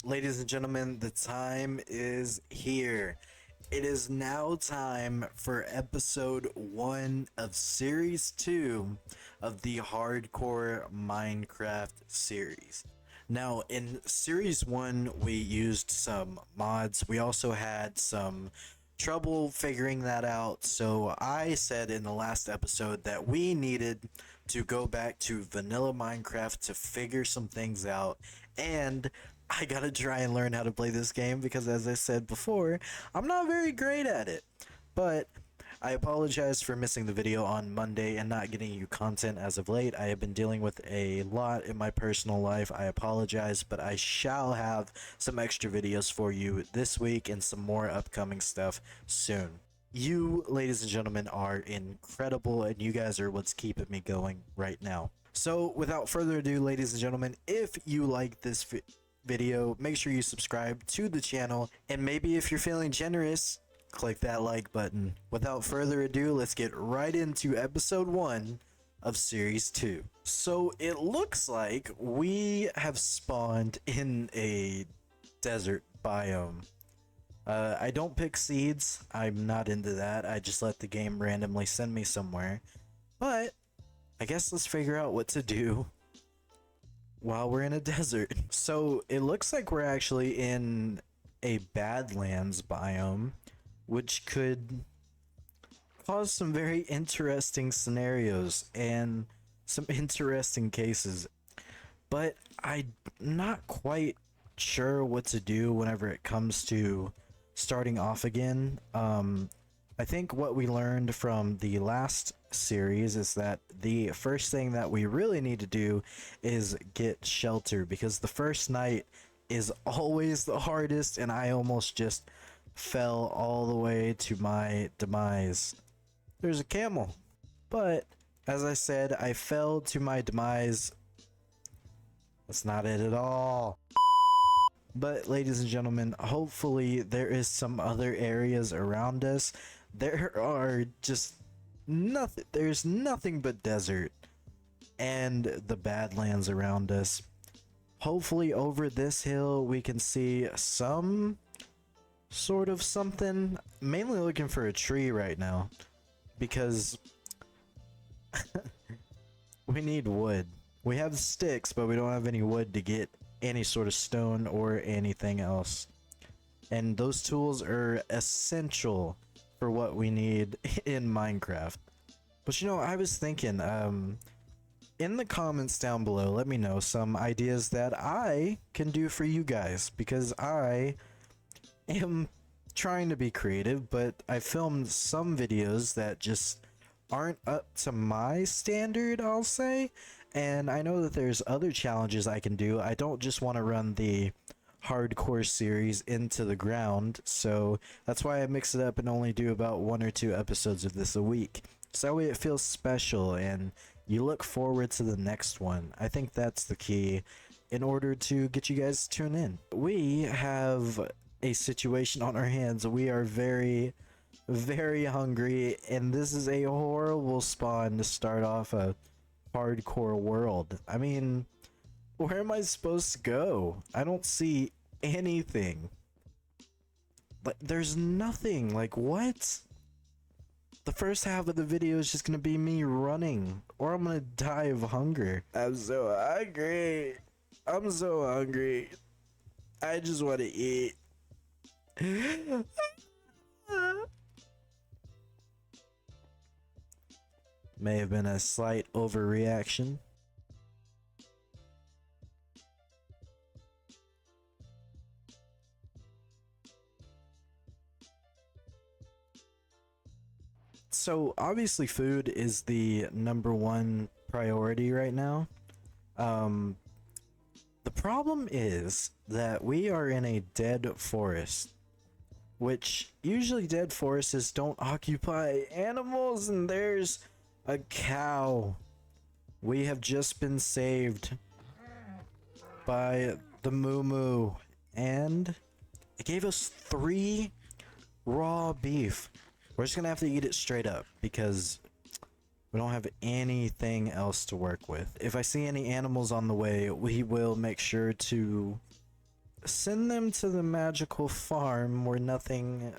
Ladies and gentlemen, the time is here. It is now time for episode 1 of series 2 of the Hardcore Minecraft series. Now, in series 1, we used some mods. We also had some trouble figuring that out. So I said in the last episode that we needed to go back to vanilla Minecraft to figure some things out. And I gotta try and learn how to play this game because, as I said before, I'm not very great at it. But I apologize for missing the video on Monday and not getting you content as of late. I have been dealing with a lot in my personal life. I apologize, but I shall have some extra videos for you this week and some more upcoming stuff soon. You, ladies and gentlemen, are incredible, and you guys are what's keeping me going right now. So, without further ado, ladies and gentlemen, if you like this video, make sure you subscribe to the channel, and maybe if you're feeling generous, click that like button. Without further ado, let's get right into episode 1 of series 2. So it looks like we have spawned in a desert biome. I don't pick seeds. I'm not into that. I just let the game randomly send me somewhere. But I guess let's figure out what to do while we're in a desert. So it looks like we're actually in a Badlands biome, which could cause some very interesting scenarios and some interesting cases. But I'm not quite sure what to do whenever it comes to starting off again. I think what we learned from the last series is that the first thing that we really need to do is get shelter, because the first night is always the hardest, and I almost just fell all the way to my demise. There's a camel. But as I said, I fell to my demise. That's not it at all. But ladies and gentlemen, hopefully there is some other areas around us. There are just nothing. There's nothing but desert and the Badlands around us. Hopefully over this hill we can see some sort of something. Mainly looking for a tree right now because we need wood. We have sticks, but we don't have any wood to get any sort of stone or anything else. And those tools are essential for what we need in Minecraft. But you know, I was thinking, in the comments down below, let me know some ideas that I can do for you guys, because I am trying to be creative, but I filmed some videos that just aren't up to my standard, I'll say. And I know that there's other challenges I can do. I don't just want to run the hardcore series into the ground, so that's why I mix it up and only do about 1 or 2 episodes of this a week. So that way it feels special and you look forward to the next one. I think that's the key in order to get you guys to tune in. We have a situation on our hands. We are very, very hungry, and this is a horrible spawn to start off a hardcore world. I mean, where am I supposed to go? I don't see anything. Like, there's nothing. Like, what? The first half of the video is just gonna be me running, or I'm gonna die of hunger. I'm so hungry. I'm so hungry. I just want to eat. May have been a slight overreaction. So obviously food is the #1 priority right now. The problem is that we are in a dead forest, which usually dead forests don't occupy animals, and there's a cow. We have just been saved by the Moo, and it gave us 3 raw beef. We're just gonna have to eat it straight up because we don't have anything else to work with. If I see any animals on the way, we will make sure to send them to the magical farm where nothing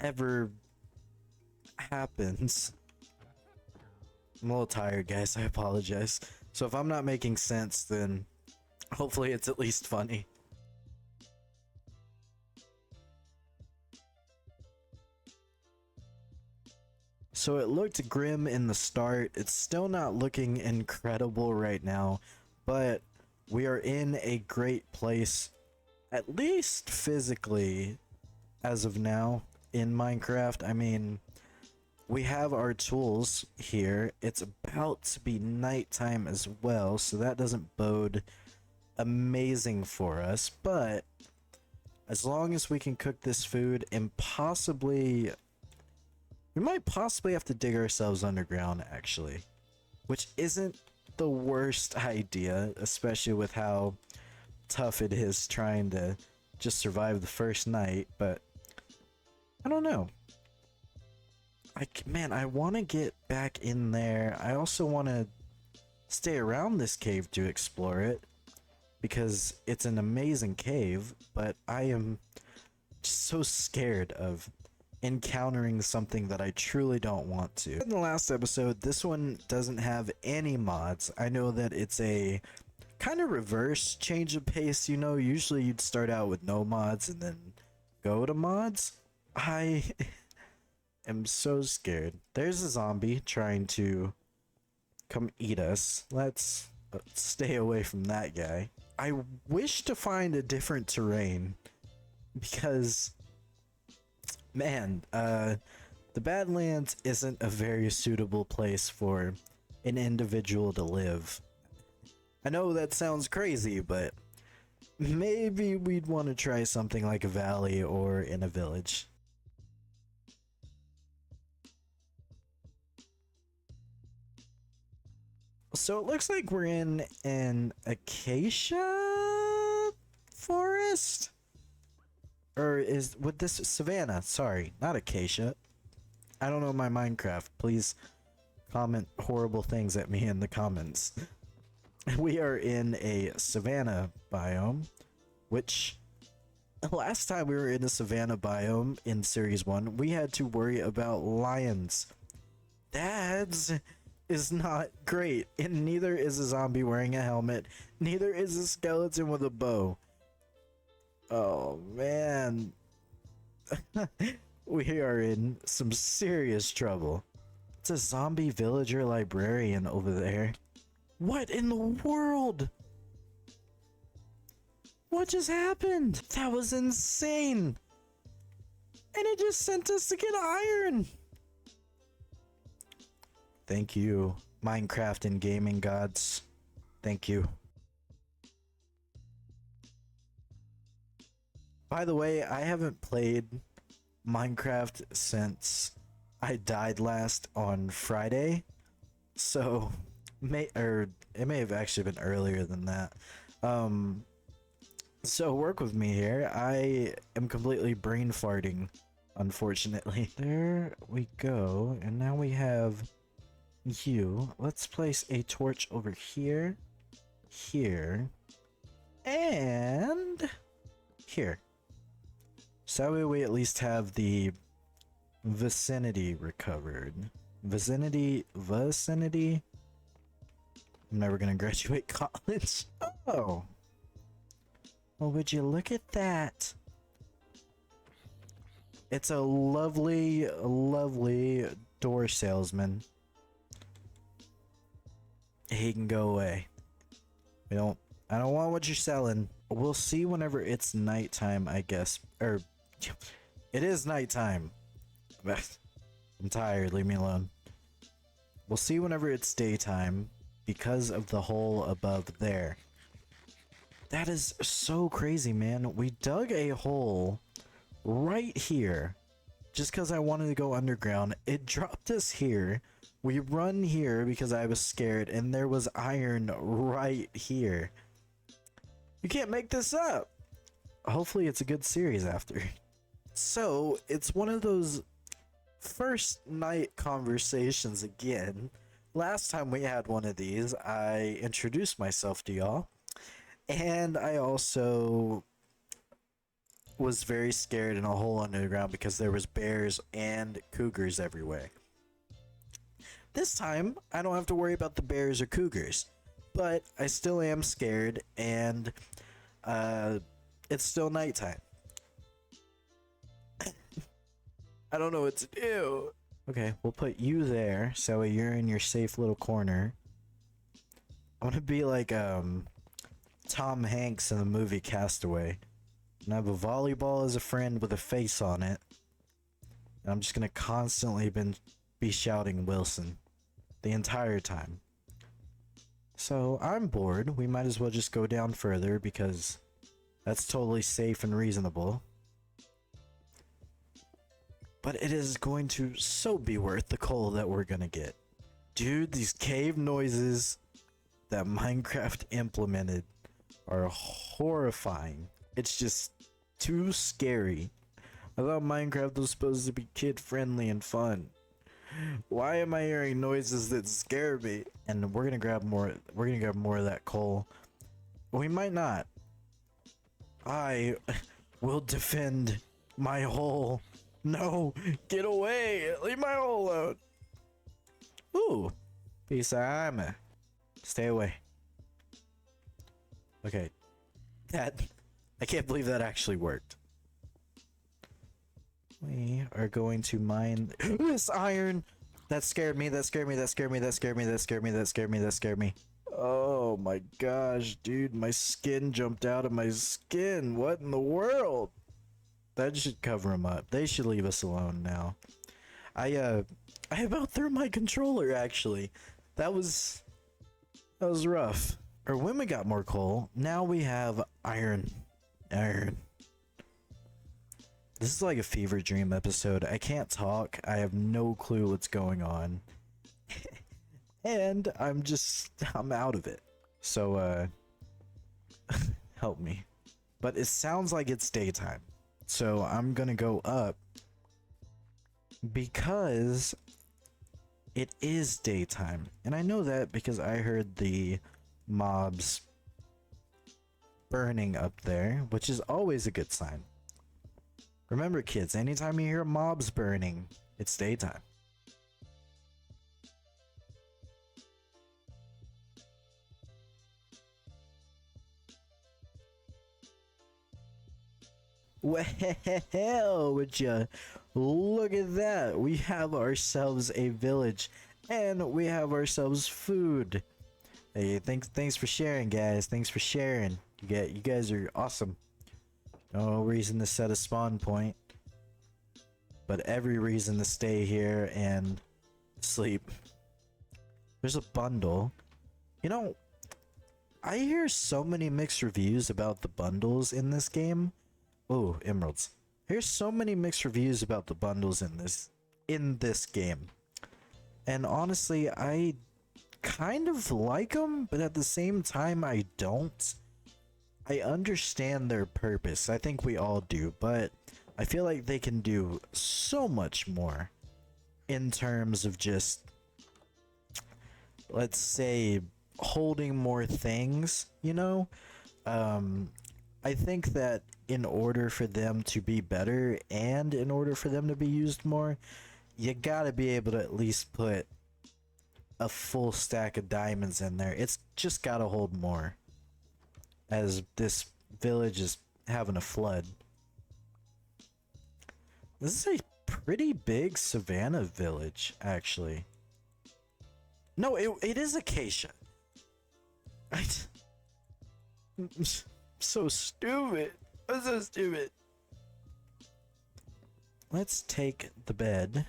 ever happens. I'm a little tired, guys. I apologize. So if I'm not making sense, then hopefully it's at least funny. So it looked grim in the start. It's still not looking incredible right now, but we are in a great place, at least physically, as of now in Minecraft. I mean, we have our tools here. It's about to be nighttime as well, so that doesn't bode amazing for us, but as long as we can cook this food and possibly, we might possibly have to dig ourselves underground actually, which isn't the worst idea, especially with how tough it is trying to just survive the first night. But I don't know. Man, I want to get back in there. I also want to stay around this cave to explore it because it's an amazing cave, but I am just so scared of encountering something that I truly don't want to. In the last episode, this one doesn't have any mods. I know that it's a kind of reverse change of pace, you know. Usually you'd start out with no mods and then go to mods. I am so scared. There's a zombie trying to come eat us. Let's stay away from that guy. I wish to find a different terrain because, man, the Badlands isn't a very suitable place for an individual to live. I know that sounds crazy, but maybe we'd want to try something like a valley or in a village. So it looks like we're in an acacia forest? Or is, with this savanna, sorry, not acacia. I don't know my Minecraft. Please comment horrible things at me in the comments. We are in a savanna biome, which last time we were in a savanna biome in series 1, we had to worry about lions. That is not great, and neither is a zombie wearing a helmet, neither is a skeleton with a bow. Oh man. We are in some serious trouble. It's a zombie villager librarian over there. What in the world? What just happened? That was insane. And it just sent us to get iron. Thank you, Minecraft and gaming gods. Thank you. By the way, I haven't played Minecraft since I died last on Friday. So, it may have actually been earlier than that. So work with me here. I am completely brain farting, unfortunately. There we go. And now we have you. Let's place a torch over here, here, and here. So that way we at least have the vicinity recovered. Vicinity? I'm never gonna graduate college. Oh. Well, would you look at that? It's a lovely, lovely door salesman. He can go away. I don't want what you're selling. We'll see whenever it's nighttime, I guess. Or, it is nighttime. I'm tired, leave me alone. We'll see whenever it's daytime because of the hole above there. That is so crazy, man. We dug a hole right here just because I wanted to go underground. It dropped us here. We run here because I was scared, and there was iron right here. You can't make this up. Hopefully it's a good series after. So, it's one of those first night conversations again. Last time we had one of these, I introduced myself to y'all. And I also was very scared in a hole under the ground because there was bears and cougars everywhere. This time, I don't have to worry about the bears or cougars, but I still am scared, and it's still nighttime. I don't know what to do. Okay, we'll put you there, so you're in your safe little corner. I want to be like Tom Hanks in the movie Castaway, and I have a volleyball as a friend with a face on it. And I'm just gonna constantly be shouting Wilson the entire time. So I'm bored. We might as well just go down further because that's totally safe and reasonable. But it is going to so be worth the coal that we're gonna get. Dude, these cave noises that Minecraft implemented are horrifying. It's just too scary. I thought Minecraft was supposed to be kid friendly and fun. Why am I hearing noises that scare me? And we're gonna grab more of that coal. We might not. I will defend my hole. No, get away! Leave my hole alone. Ooh, piece of armor. Stay away. Okay, I can't believe that actually worked. We are going to mine this iron. That scared me. That scared me. That scared me. That scared me. That scared me. That scared me. That scared me. Oh my gosh, dude, my skin jumped out of my skin. What in the world? That should cover them up. They should leave us alone now. I about threw my controller actually. That was rough. Or when we got more coal, now we have iron. Iron. This is like a fever dream episode. I can't talk. I have no clue what's going on. And I'm out of it. So, help me. But it sounds like it's daytime. So I'm gonna go up because it is daytime. And I know that because I heard the mobs burning up there, which is always a good sign. Remember, kids, anytime you hear mobs burning, it's daytime. Well, would you look at that? We have ourselves a village, and we have ourselves food. Hey, thanks for sharing, guys. Thanks for sharing. You guys are awesome. No reason to set a spawn point, but every reason to stay here and sleep. There's a bundle. You know, I hear so many mixed reviews about the bundles in this game. Oh, emeralds. Here's so many mixed reviews about the bundles in this game. And honestly, I kind of like them, but at the same time I don't. I understand their purpose. I think we all do, but I feel like they can do so much more in terms of just, let's say, holding more things, you know? I think that in order for them to be better and in order for them to be used more, you gotta be able to at least put a full stack of diamonds in there. It's just gotta hold more, as this village is having a flood. This is a pretty big savannah village, actually. No, it is acacia. I'm so stupid. I'm so stupid. Let's take the bed.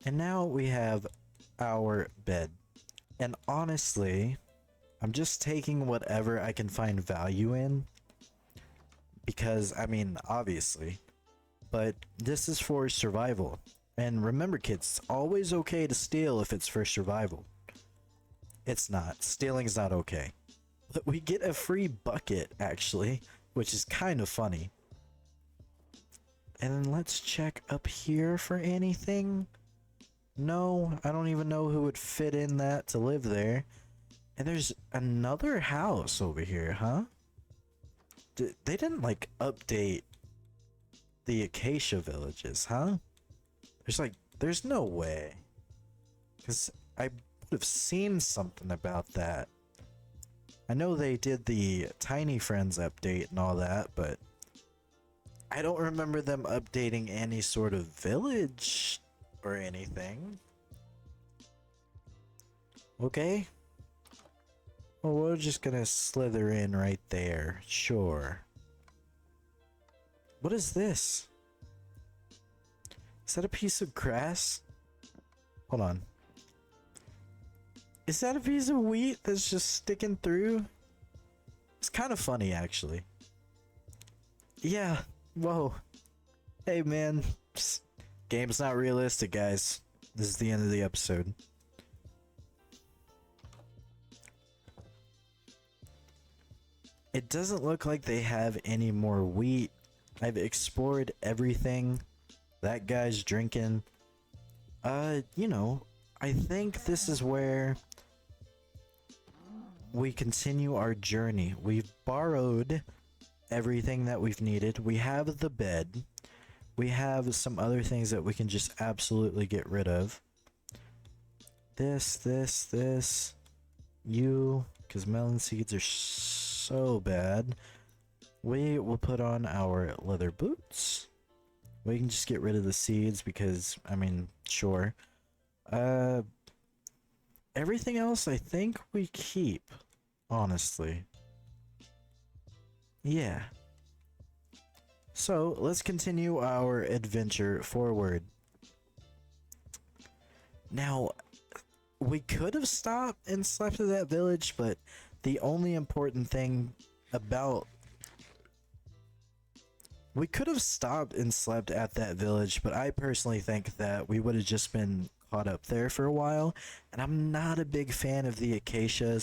And now we have our bed. And honestly, I'm just taking whatever I can find value in. Because, I mean, obviously. But this is for survival. And remember, kids, it's always okay to steal if it's for survival. It's not. Stealing's not okay. But we get a free bucket, actually, which is kind of funny. And then let's check up here for anything. No, I don't even know who would fit in that to live there. And there's another house over here, huh? They didn't like update the acacia villages, huh? There's no way. Because I would have seen something about that. I know they did the Tiny Friends update and all that, but I don't remember them updating any sort of village or anything. Okay. Well, we're just gonna slither in right there. Sure. What is this? Is that a piece of grass? Hold on. Is that a piece of wheat that's just sticking through? It's kind of funny, actually. Yeah. Whoa. Hey, man. Psst. Game's not realistic, guys. This is the end of the episode. It doesn't look like they have any more wheat. I've explored everything. That guy's drinking. You know, I think this is where we continue our journey. We've borrowed everything that we've needed. We have the bed. We have some other things that we can just absolutely get rid of. This. You, because melon seeds are so bad. We will put on our leather boots. We can just get rid of the seeds because, I mean, sure. Everything else I think we keep, honestly. Yeah. So, let's continue our adventure forward. Now, we could have stopped and slept at that village, but the only important thing about... We could have stopped and slept at that village, but I personally think that we would have just been caught up there for a while, and I'm not a big fan of the acacia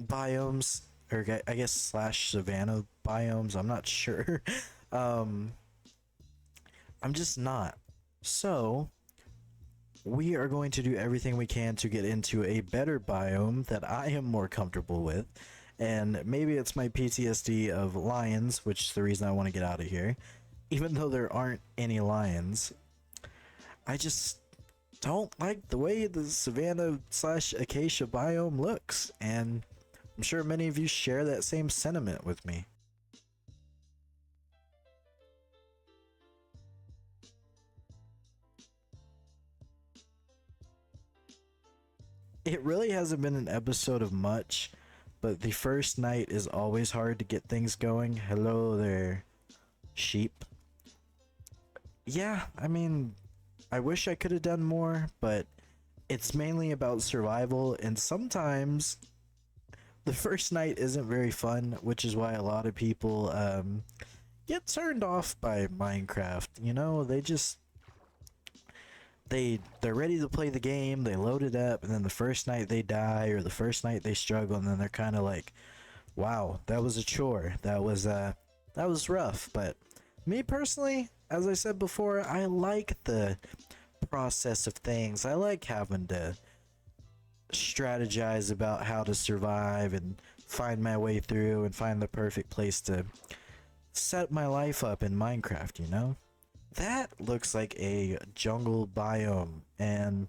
biomes, or I guess slash savanna biomes, I'm not sure. I'm just not. So, we are going to do everything we can to get into a better biome that I am more comfortable with. And maybe it's my PTSD of lions, which is the reason I want to get out of here. Even though there aren't any lions. I just don't like the way the savanna slash acacia biome looks. And I'm sure many of you share that same sentiment with me. It really hasn't been an episode of much, but the first night is always hard to get things going. Hello there, sheep. Yeah, I mean, I wish I could have done more, but it's mainly about survival, and sometimes the first night isn't very fun, which is why a lot of people get turned off by Minecraft. You know, they just they're ready to play the game, they load it up, and then the first night they die, or the first night they struggle, and then they're kind of like, wow, that was a chore, that was rough. But me personally, as I said before, I like the process of things. I like having to strategize about how to survive and find my way through and find the perfect place to set my life up in Minecraft, you know? That looks like a jungle biome, and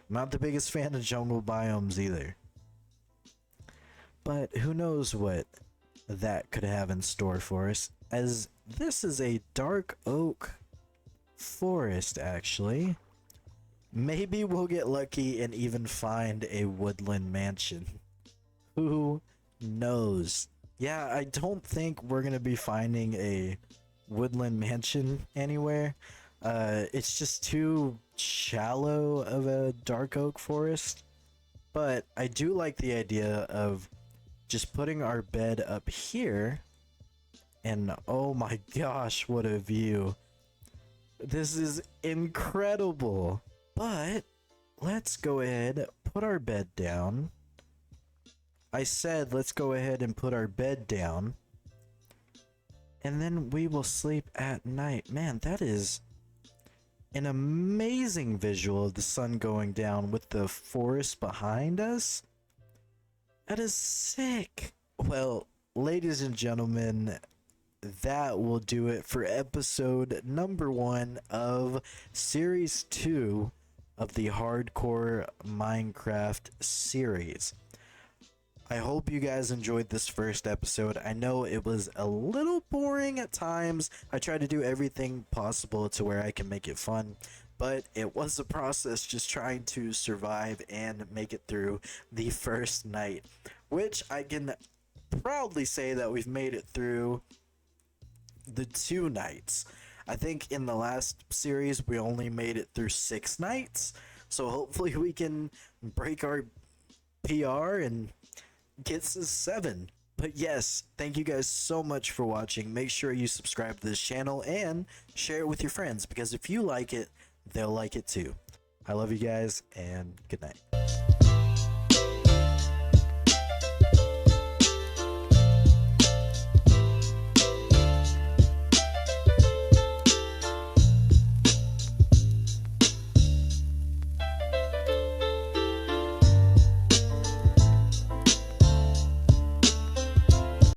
I'm not the biggest fan of jungle biomes either. But who knows what that could have in store for us, as this is a dark oak forest, actually. Maybe we'll get lucky and even find a woodland mansion. Who knows? Yeah, I don't think we're gonna be finding a woodland mansion anywhere. It's just too shallow of a dark oak forest. But I do like the idea of just putting our bed up here, and oh my gosh, what a view. This is incredible. But let's go ahead, put our bed down. I said let's go ahead and put our bed down, and then we will sleep at night. Man, that is an amazing visual of the sun going down with the forest behind us. That is sick. Well, ladies and gentlemen, that will do it for episode number 1 of series 2 of the Hardcore Minecraft series. I hope you guys enjoyed this first episode. I know it was a little boring at times. I tried to do everything possible to where I can make it fun, but it was a process just trying to survive and make it through the first night, which I can proudly say that we've made it through the 2 nights. I think in the last series we only made it through 6 nights, so hopefully we can break our PR and gets us 7. But yes, thank you guys so much for watching. Make sure you subscribe to this channel and share it with your friends, because if you like it, they'll like it too. I love you guys, and good night.